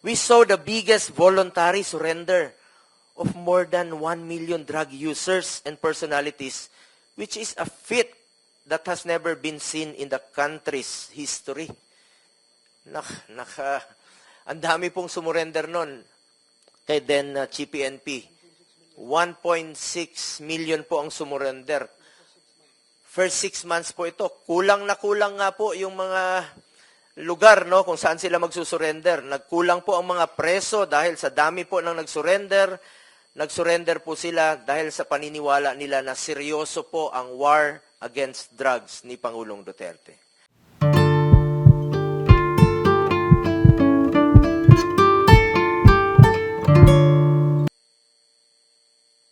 We saw the biggest voluntary surrender of more than 1 million drug users and personalities, which is a feat that has never been seen in the country's history. Ang dami pong sumurrender nun kay then Chief PNP. 1.6 million po ang sumurrender. First 6 months po ito. Kulang na kulang nga po yung mga lugar, no, kung saan sila magsusurrender. Nagkulang po ang mga preso dahil sa dami po ng nagsurrender. Nagsurrender po sila dahil sa paniniwala nila na seryoso po ang war against drugs ni Pangulong Duterte.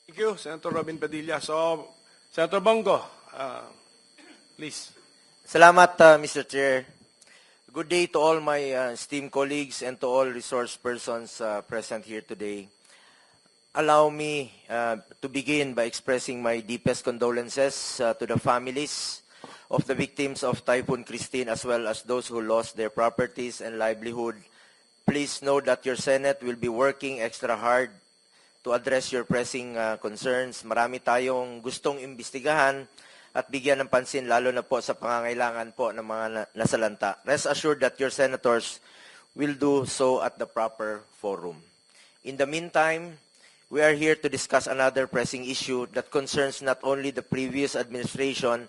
Thank you, Senator Robin Padilla. So, Senator Bongo, please. Salamat, Mr. Chair. Good day to all my esteemed colleagues and to all resource persons present here today. Allow me to begin by expressing my deepest condolences to the families of the victims of Typhoon Christine as well as those who lost their properties and livelihood. Please know that your Senate will be working extra hard to address your pressing concerns. Marami tayong gustong imbestigahan at bigyan ng pansin lalo na po sa pangangailangan po ng mga nasalanta. Rest assured that your senators will do so at the proper forum. In the meantime, we are here to discuss another pressing issue that concerns not only the previous administration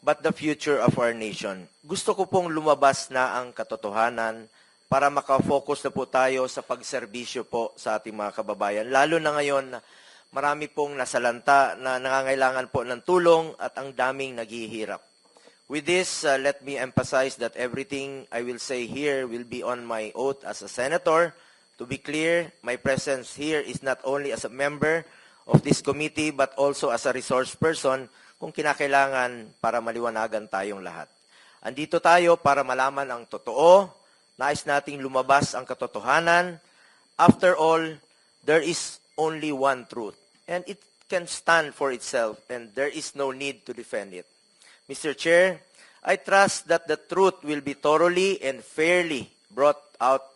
but the future of our nation. Gusto ko pong lumabas na ang katotohanan para makafocus na po tayo sa pagserbisyo po sa ating mga kababayan. Lalo na ngayon, marami pong nasalanta na nangangailangan po ng tulong at ang daming naghihirap. With this, let me emphasize that everything I will say here will be on my oath as a senator. To be clear, my presence here is not only as a member of this committee but also as a resource person kung kinakailangan para maliwanagan tayong lahat. Andito tayo para malaman ang totoo, nais nating lumabas ang katotohanan. After all, there is only one truth. And it can stand for itself, and there is no need to defend it. Mr. Chair, I trust that the truth will be thoroughly and fairly brought out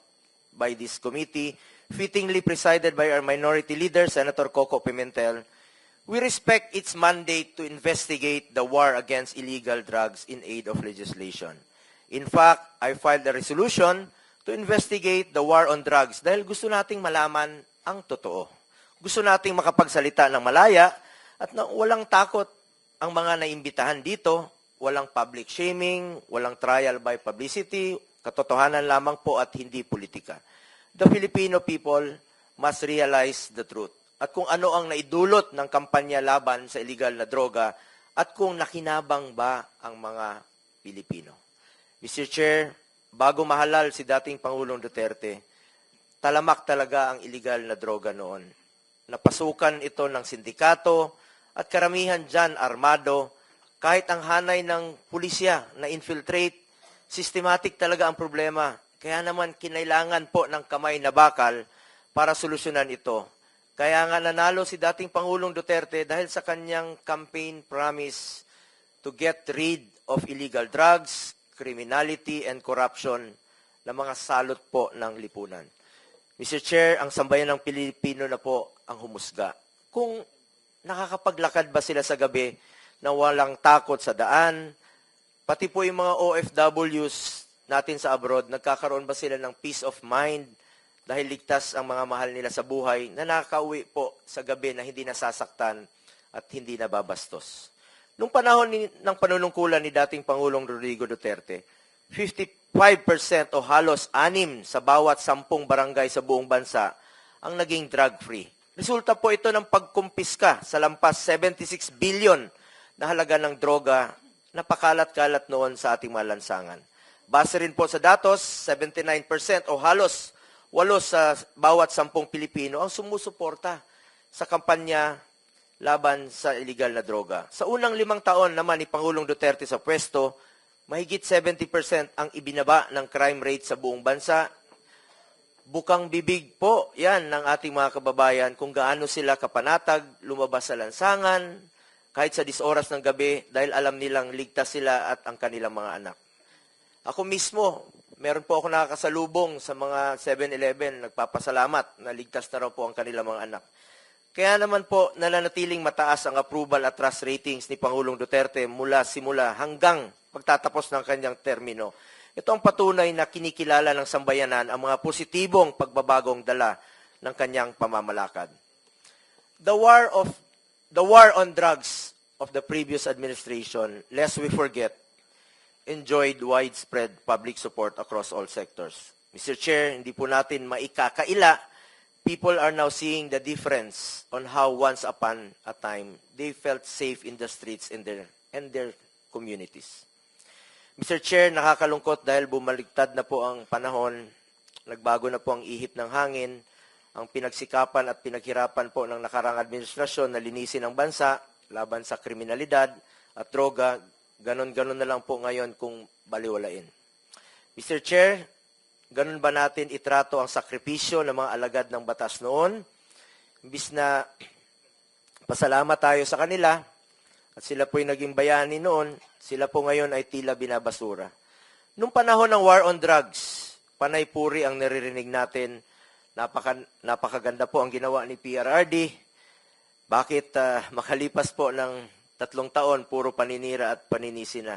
by this committee, fittingly presided by our minority leader, Senator Coco Pimentel. We respect its mandate to investigate the war against illegal drugs in aid of legislation. In fact, I filed a resolution to investigate the war on drugs dahil gusto nating malaman ang totoo. Gusto nating makapagsalita ng malaya at na walang takot ang mga naimbitahan dito, walang public shaming, walang trial by publicity, katotohanan lamang po at hindi politika. The Filipino people must realize the truth at kung ano ang naidulot ng kampanya laban sa illegal na droga at kung nakinabang ba ang mga Pilipino. Mr. Chair, bago mahalal si dating Pangulong Duterte, talamak talaga ang illegal na droga noon. Napasukan ito ng sindikato at karamihan dyan armado. Kahit ang hanay ng pulisya na infiltrate, systematic talaga ang problema. Kaya naman kinailangan po ng kamay na bakal para solusyonan ito. Kaya nga nanalo si dating Pangulong Duterte dahil sa kanyang campaign promise to get rid of illegal drugs, criminality, and corruption na mga salot po ng lipunan. Mr. Chair, ang sambayan ng Pilipino na po ang humusga. Kung nakakapaglakad ba sila sa gabi na walang takot sa daan, pati po yung mga OFWs natin sa abroad, nagkakaroon ba sila ng peace of mind dahil ligtas ang mga mahal nila sa buhay na nakakauwi po sa gabi na hindi nasasaktan at hindi nababastos. Nung panahon ng panunungkulan ni dating Pangulong Rodrigo Duterte, 55% o halos 6 sa bawat 10 barangay sa buong bansa ang naging drug-free. Resulta po ito ng pagkumpiska sa lampas 76 billion na halaga ng droga na pakalat-kalat noon sa ating mga lansangan. Base rin po sa datos, 79% o halos 8 sa bawat 10 Pilipino ang sumusuporta sa kampanya laban sa illegal na droga. Sa unang 5 taon naman ni Pangulong Duterte sa pwesto, mahigit 70% ang ibinaba ng crime rate sa buong bansa. Bukang bibig po yan ng ating mga kababayan kung gaano sila kapanatag, lumabas sa lansangan, kahit sa 10 oras ng gabi dahil alam nilang ligtas sila at ang kanilang mga anak. Ako mismo, meron po ako nakakasalubong sa mga 7-Eleven, nagpapasalamat na ligtas na raw po ang kanilang mga anak. Kaya naman po nananatiling mataas ang approval at trust ratings ni Pangulong Duterte mula simula hanggang pagtatapos ng kanyang termino. Ito ang patunay na kinikilala ng sambayanan ang mga positibong pagbabagong dala ng kanyang pamamalakad. The war on drugs of the previous administration, lest we forget, enjoyed widespread public support across all sectors. Mr. Chair, hindi po natin maikakaila, people are now seeing the difference on how once upon a time they felt safe in the streets and their communities. Mr. Chair, nakakalungkot dahil bumaliktad na po ang panahon, nagbago na po ang ihip ng hangin, ang pinagsikapan at pinaghirapan po ng nakarang administrasyon na linisin ang bansa laban sa kriminalidad at droga, ganon-ganon na lang po ngayon kung baliwalain. Mr. Chair, ganon ba natin itrato ang sakripisyo ng mga alagad ng batas noon? Imbis na pasalamat tayo sa kanila, at sila po'y naging bayani noon, sila po ngayon ay tila binabasura. Nung panahon ng war on drugs, panay puri ang naririnig natin, napakaganda po ang ginawa ni PRRD. Bakit makalipas po ng 3 taon, puro paninira at paninisi na?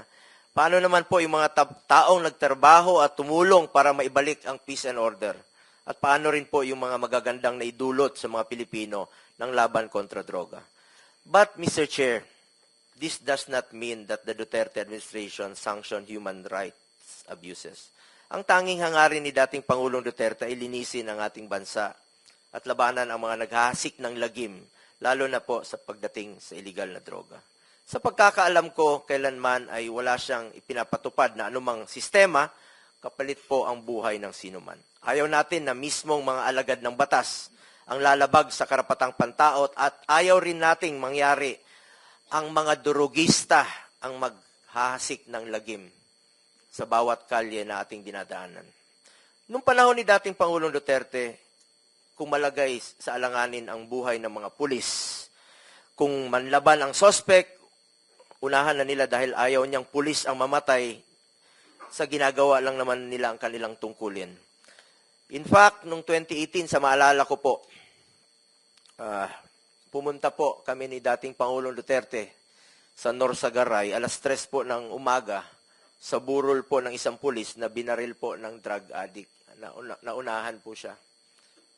Paano naman po yung mga taong nagtrabaho at tumulong para maibalik ang peace and order? At paano rin po yung mga magagandang naidulot sa mga Pilipino ng laban kontra droga? But, Mr. Chair, this does not mean that the Duterte administration sanctioned human rights abuses. Ang tanging hangarin ni dating Pangulong Duterte ay linisin ang ating bansa at labanan ang mga naghahasik ng lagim, lalo na po sa pagdating sa illegal na droga. Sa pagkakaalam ko, kailanman ay wala siyang ipinapatupad na anumang sistema, kapalit po ang buhay ng sinuman. Ayaw natin na mismong mga alagad ng batas ang lalabag sa karapatang pantao at ayaw rin nating mangyari ang mga durugista ang maghahasik ng lagim sa bawat kalye na ating dinadaanan. Nung panahon ni dating Pangulong Duterte, kung malagay sa alanganin ang buhay ng mga pulis, kung manlaban ang sospek, unahan na nila dahil ayaw niyang pulis ang mamatay, sa ginagawa lang naman nila ang kanilang tungkulin. In fact, noong 2018, sa maalala ko po, pumunta po kami ni dating Pangulong Duterte sa Norsagaray, alas 3 po ng umaga, sa burol po ng isang pulis na binaril po ng drug addict. Naunahan po siya.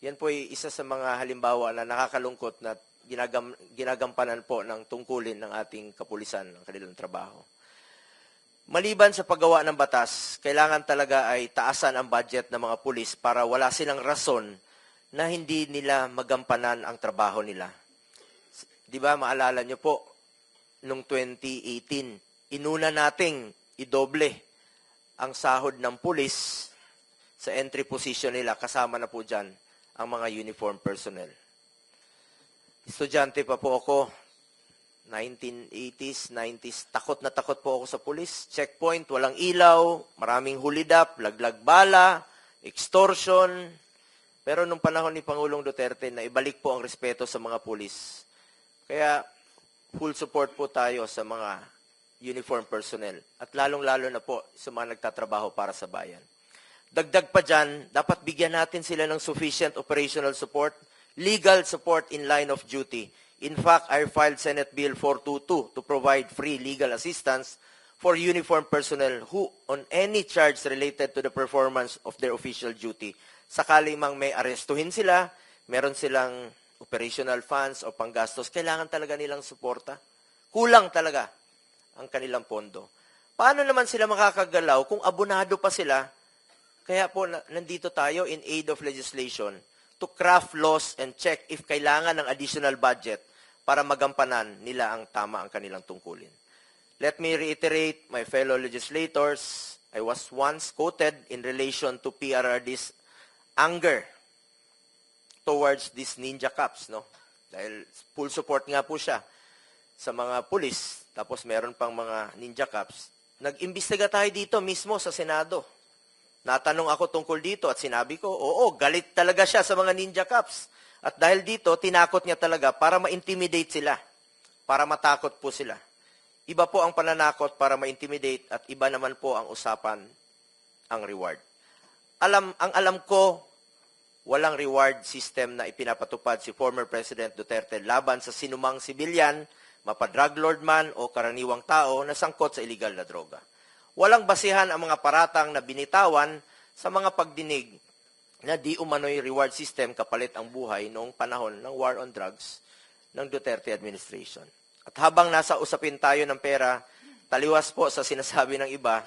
Yan po ay isa sa mga halimbawa na nakakalungkot na ginagampanan po ng tungkulin ng ating kapulisan ng kanilang trabaho. Maliban sa paggawa ng batas, kailangan talaga ay taasan ang budget ng mga pulis para wala silang rason na hindi nila magampanan ang trabaho nila. Di ba, maalala nyo po, noong 2018, inuna nating idoble ang sahod ng pulis sa entry position nila, kasama na po dyan ang mga uniform personnel. Estudyante pa po ako, 1980s, 90s, takot na takot po ako sa pulis. Checkpoint, walang ilaw, maraming hulidap, laglag bala, extortion. Pero nung panahon ni Pangulong Duterte, naibalik po ang respeto sa mga pulis. Kaya full support po tayo sa mga uniform personnel at lalong-lalo na po sa mga nagtatrabaho para sa bayan. Dagdag pa dyan, dapat bigyan natin sila ng sufficient operational support, legal support in line of duty. In fact, I filed Senate Bill 422 to provide free legal assistance for uniform personnel who on any charge related to the performance of their official duty. Sakali mang may arestuhin sila, meron silang operational funds o panggastos, kailangan talaga nilang suporta. Kulang talaga ang kanilang pondo. Paano naman sila makakagalaw kung abonado pa sila? Kaya po nandito tayo in aid of legislation to craft laws and check if kailangan ng additional budget para magampanan nila ang tama ang kanilang tungkulin. Let me reiterate, my fellow legislators, I was once quoted in relation to PRRD's anger towards these ninja cops, no? Dahil full support nga po siya sa mga pulis, tapos meron pang mga ninja cops. Nag-imbestiga tayo dito mismo sa Senado. Natanong ako tungkol dito at sinabi ko, oo, galit talaga siya sa mga ninja cops. At dahil dito, tinakot niya talaga para ma-intimidate sila, para matakot po sila. Iba po ang pananakot para ma-intimidate at iba naman po ang usapan, ang reward. ang alam ko, walang reward system na ipinapatupad si former President Duterte laban sa sinumang sibilyan, mapa-drug lord man o karaniwang tao na sangkot sa illegal na droga. Walang basihan ang mga paratang na binitawan sa mga pagdinig na di umano'y reward system kapalit ang buhay noong panahon ng war on drugs ng Duterte administration. At habang nasa usapin tayo ng pera, taliwas po sa sinasabi ng iba,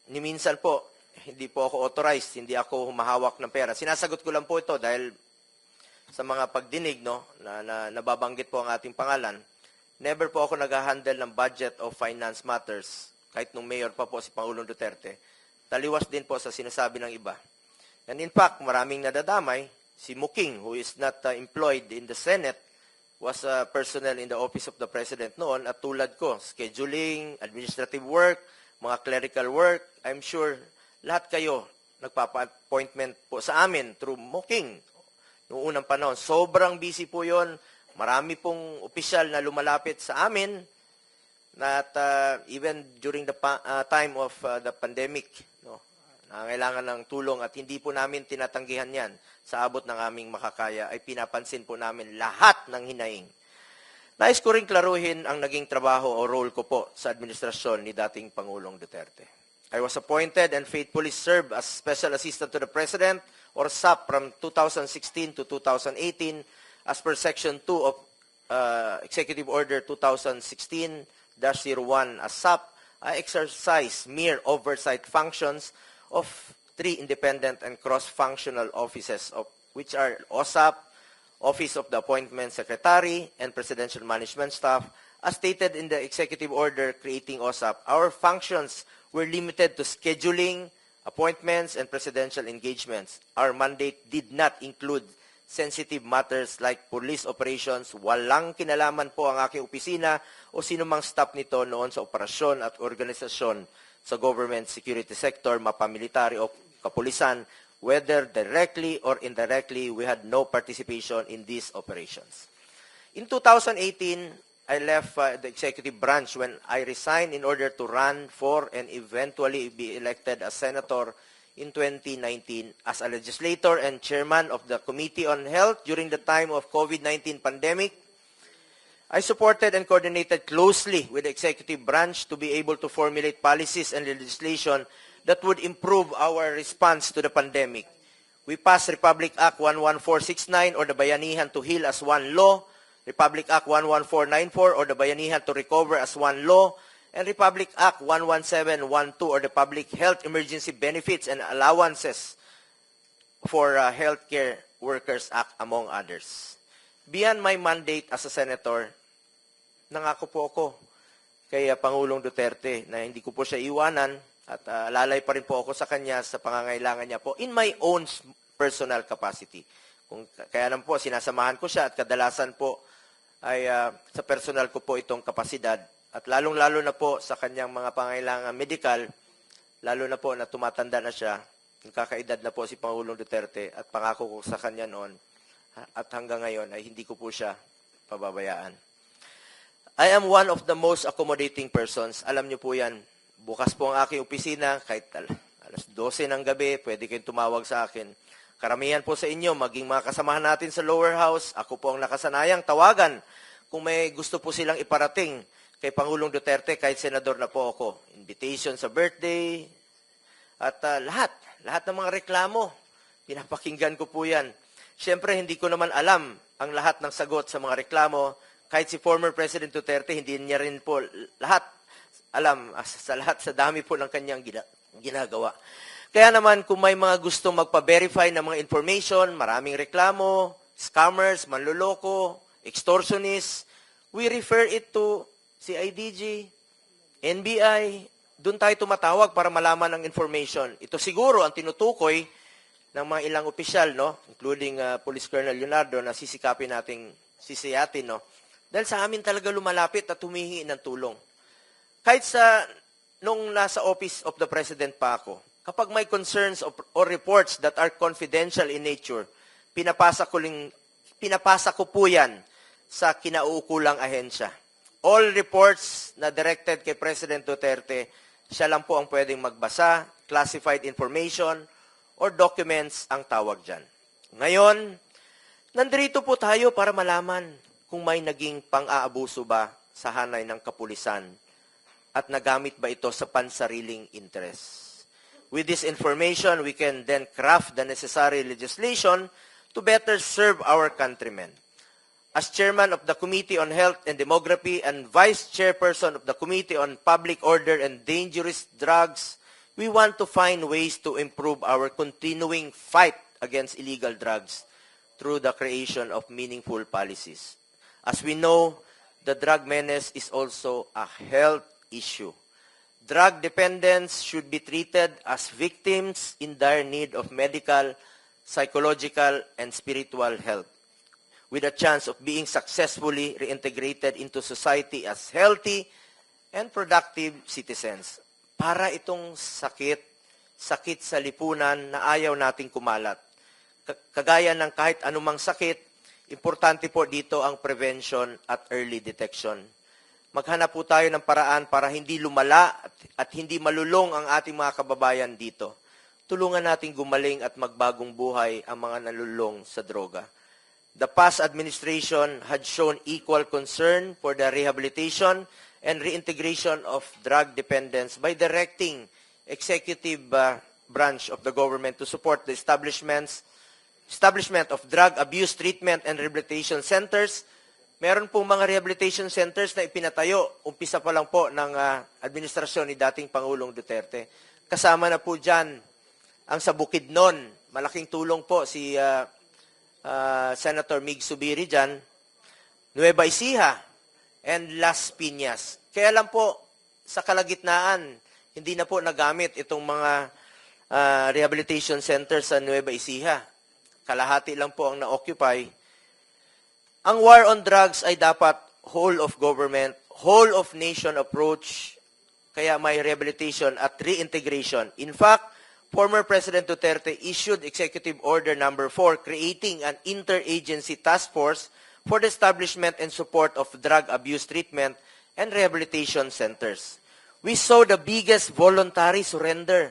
ni minsan po, hindi po ako authorized, hindi ako humahawak ng pera. Sinasagot ko lang po ito dahil sa mga pagdinig na nababanggit po ang ating pangalan. Never po ako nag-handle ng budget of finance matters, kahit nung mayor pa po si Pangulong Duterte. Taliwas din po sa sinasabi ng iba. And in fact, maraming nadadamay. Si Muking, who is not employed in the Senate, was personnel in the office of the President noon. At tulad ko, scheduling, administrative work, mga clerical work, I'm sure lahat kayo nagpapa-appointment po sa amin through Muking. Noong unang panahon, sobrang busy po yon. Marami pong opisyal na lumalapit sa amin at even during the time of the pandemic, no, nangailangan ng tulong at hindi po namin tinatanggihan yan sa abot ng aming makakaya ay pinapansin po namin lahat ng hinaing. Nais ko rin klaruhin ang naging trabaho o role ko po sa administrasyon ni dating Pangulong Duterte. I was appointed and faithfully served as Special Assistant to the President or SAP from 2016 to 2018 as per Section 2 of Executive Order 2016-01 as SAP. I exercise mere oversight functions of 3 independent and cross-functional offices of which are OSAP, Office of the Appointment Secretary, and Presidential Management Staff. As stated in the Executive Order creating OSAP, our functions were limited to scheduling, appointments, and presidential engagements. Our mandate did not include sensitive matters like police operations. Walang kinalaman po ang aking opisina o sinumang staff nito noon sa operasyon at organisasyon sa government security sector, mapamilitary o kapulisan. Whether directly or indirectly, we had no participation in these operations. In 2018, I left the executive branch when I resigned in order to run for and eventually be elected as senator in 2019 as a legislator and chairman of the Committee on Health during the time of COVID-19 pandemic. I supported and coordinated closely with the executive branch to be able to formulate policies and legislation that would improve our response to the pandemic. We passed Republic Act 11469 or the Bayanihan to Heal as one law, Republic Act 11494 or the Bayanihan to Recover as one law, and Republic Act 11712 or the Public Health Emergency Benefits and Allowances for Healthcare Workers Act, among others. Beyond my mandate as a senator, nangako po ako kay Pangulong Duterte na hindi ko po siya iwanan at lalay pa rin po ako sa kanya sa pangangailangan niya po in my own personal capacity. Kaya naman po, sinasamahan ko siya at kadalasan po ay sa personal ko po itong kapasidad. At lalong-lalo na po sa kanyang mga pangailangan medikal, lalo na po na tumatanda na siya, kakaedad na po si Pangulong Duterte at pangako ko sa kanya noon at hanggang ngayon ay hindi ko po siya pababayaan. I am one of the most accommodating persons. Alam niyo po yan. Bukas po ang aking opisina, kahit alas 12 ng gabi, pwede kayong tumawag sa akin. Karamihan po sa inyo, maging mga kasamahan natin sa lower house, ako po ang nakasanayang tawagan kung may gusto po silang iparating kay Pangulong Duterte, kahit senador na po ako. Invitation sa birthday, at lahat ng mga reklamo, pinapakinggan ko po yan. Siyempre, hindi ko naman alam ang lahat ng sagot sa mga reklamo. Kahit si former President Duterte, hindi niya rin po lahat alam sa lahat, sa dami po ng kanyang ginagawa. Kaya naman, kung may mga gustong magpa-verify ng mga information, maraming reklamo, scammers, manloloko, extortionists, we refer it to CIDG, NBI, doon tayo tumatawag para malaman ang information. Ito siguro ang tinutukoy ng mga ilang opisyal, no? Including Police Colonel Leonardo, na sisikapin nating sisiyatin, no? Dahil sa amin talaga lumalapit at humihingi ng tulong. Kahit nung nasa Office of the President pa ako, kapag may concerns or reports that are confidential in nature, pinapasa ko po yan sa kinauukulang ahensya. All reports na directed kay President Duterte, siya lang po ang pwedeng magbasa, classified information or documents ang tawag dyan. Ngayon, nandito po tayo para malaman kung may naging pang-aabuso ba sa hanay ng kapulisan at nagamit ba ito sa pansariling interest. With this information, we can then craft the necessary legislation to better serve our countrymen. As chairman of the Committee on Health and Demography and vice chairperson of the Committee on Public Order and Dangerous Drugs, we want to find ways to improve our continuing fight against illegal drugs through the creation of meaningful policies. As we know, the drug menace is also a health issue. Drug dependents should be treated as victims in dire need of medical, psychological, and spiritual help, with a chance of being successfully reintegrated into society as healthy and productive citizens. Para itong sakit sa lipunan na ayaw nating kumalat. Kagaya ng kahit anumang sakit, importante po dito ang prevention at early detection. Maghanap po tayo ng paraan para hindi lumala at hindi malulong ang ating mga kababayan dito. Tulungan nating gumaling at magbagong buhay ang mga nalulong sa droga. The past administration had shown equal concern for the rehabilitation and reintegration of drug dependents by directing executive branch of the government to support the establishment of drug abuse treatment and rehabilitation centers. Meron pong mga rehabilitation centers na ipinatayo, umpisa pa lang po ng administrasyon ni dating Pangulong Duterte. Kasama na po dyan ang sa Bukidnon. Malaking tulong po si Senator Mig Zubiri dyan, Nueva Ecija, and Las Piñas. Kaya lang po, sa kalagitnaan, hindi na po nagamit itong mga rehabilitation centers sa Nueva Ecija. Kalahati lang po ang na-occupy. Ang war on drugs ay dapat whole of government, whole of nation approach, kaya may rehabilitation at reintegration. In fact, former President Duterte issued Executive Order Number 4 creating an interagency task force for the establishment and support of drug abuse treatment and rehabilitation centers. We saw the biggest voluntary surrender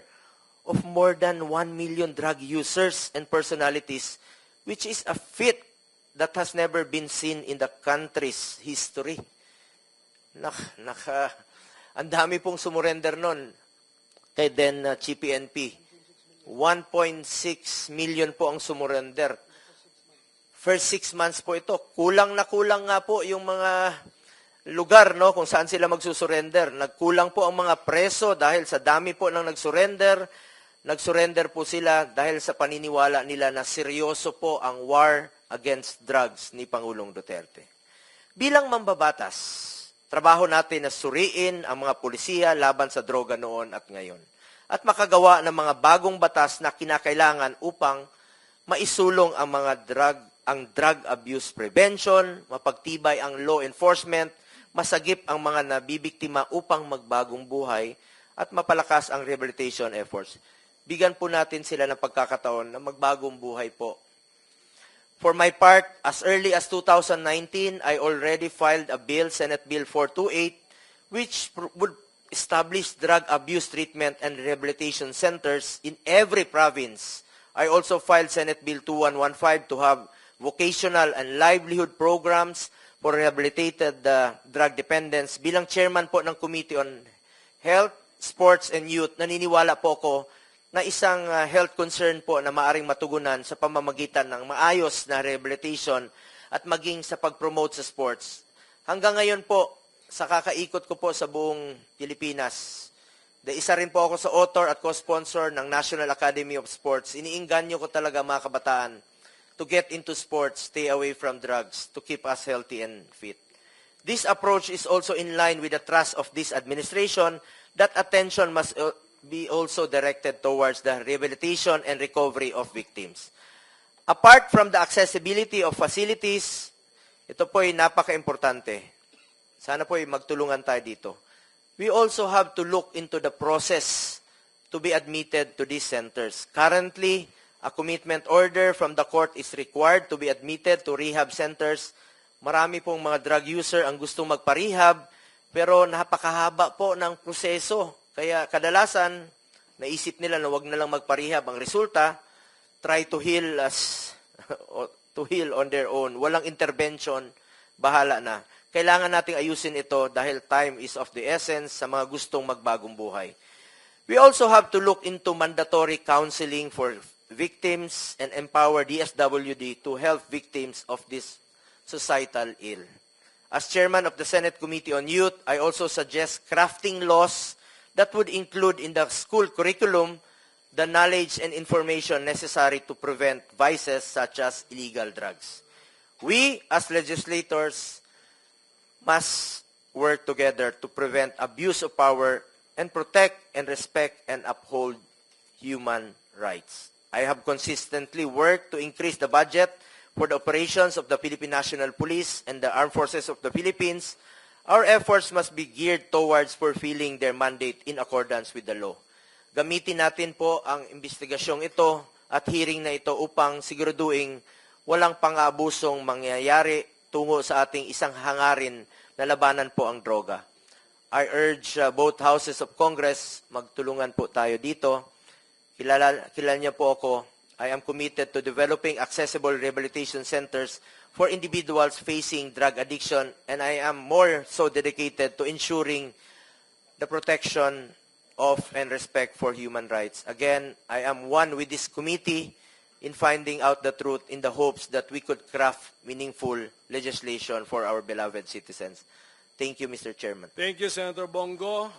of more than 1 million drug users and personalities, which is a feat that has never been seen in the country's history. Ang dami pong sumurrender nun kay then GPNP. 1.6 million po ang sumurrender. First 6 months po ito. Kulang na kulang nga po yung mga lugar no kung saan sila magsusurrender. Nagkulang po ang mga preso dahil sa dami po ng nagsurrender. Nagsurrender po sila dahil sa paniniwala nila na seryoso po ang war against drugs ni Pangulong Duterte. Bilang mambabatas, trabaho natin na suriin ang mga pulisiya laban sa droga noon at ngayon, at makagawa ng mga bagong batas na kinakailangan upang maisulong ang drug abuse prevention, mapagtibay ang law enforcement, masagip ang mga nabibiktima upang magbagong buhay, at mapalakas ang rehabilitation efforts. Bigyan po natin sila ng pagkakataon na magbagong buhay po. For my part, as early as 2019, I already filed a bill, Senate Bill 428, which would establish drug abuse treatment and rehabilitation centers in every province. I also filed Senate Bill 2115 to have vocational and livelihood programs for rehabilitated drug dependents. Bilang chairman po ng Committee on Health, Sports, and Youth, naniniwala po ko na isang health concern po na maaring matugunan sa pamamagitan ng maayos na rehabilitation at maging sa pag-promote sa sports. Hanggang ngayon po, sa kakaikot ko po sa buong Pilipinas, isa rin po ako sa author at co-sponsor ng National Academy of Sports. Iniinganyo ko talaga mga kabataan to get into sports, stay away from drugs, to keep us healthy and fit. This approach is also in line with the thrust of this administration that attention must be also directed towards the rehabilitation and recovery of victims. Apart from the accessibility of facilities, ito po'y napaka-importante. Sana po'y magtulungan tayo dito. We also have to look into the process to be admitted to these centers. Currently, a commitment order from the court is required to be admitted to rehab centers. Marami pong mga drug user ang gustong magpa-rehab, pero napakahaba po ng proseso. Kaya kadalasan, naisip nila na wag na lang magparehab. Ang resulta, try to heal to heal on their own. Walang intervention, bahala na. Kailangan nating ayusin ito dahil time is of the essence sa mga gustong magbagong buhay. We also have to look into mandatory counseling for victims and empower DSWD to help victims of this societal ill. As chairman of the Senate Committee on Youth, I also suggest crafting laws that would include in the school curriculum the knowledge and information necessary to prevent vices such as illegal drugs. We, as legislators, must work together to prevent abuse of power and protect and respect and uphold human rights. I have consistently worked to increase the budget for the operations of the Philippine National Police and the Armed Forces of the Philippines. Our efforts must be geared towards fulfilling their mandate in accordance with the law. Gamitin natin po ang investigasyong ito at hearing na ito upang siguraduhin walang pang-aabusong mangyayari tungo sa ating isang hangarin na labanan po ang droga. I urge both houses of Congress, magtulungan po tayo dito. Kilala niyo po ako. I am committed to developing accessible rehabilitation centers for individuals facing drug addiction, and I am more so dedicated to ensuring the protection of and respect for human rights. Again, I am one with this committee in finding out the truth in the hopes that we could craft meaningful legislation for our beloved citizens. Thank you, Mr. Chairman. Thank you, Senator Bongo.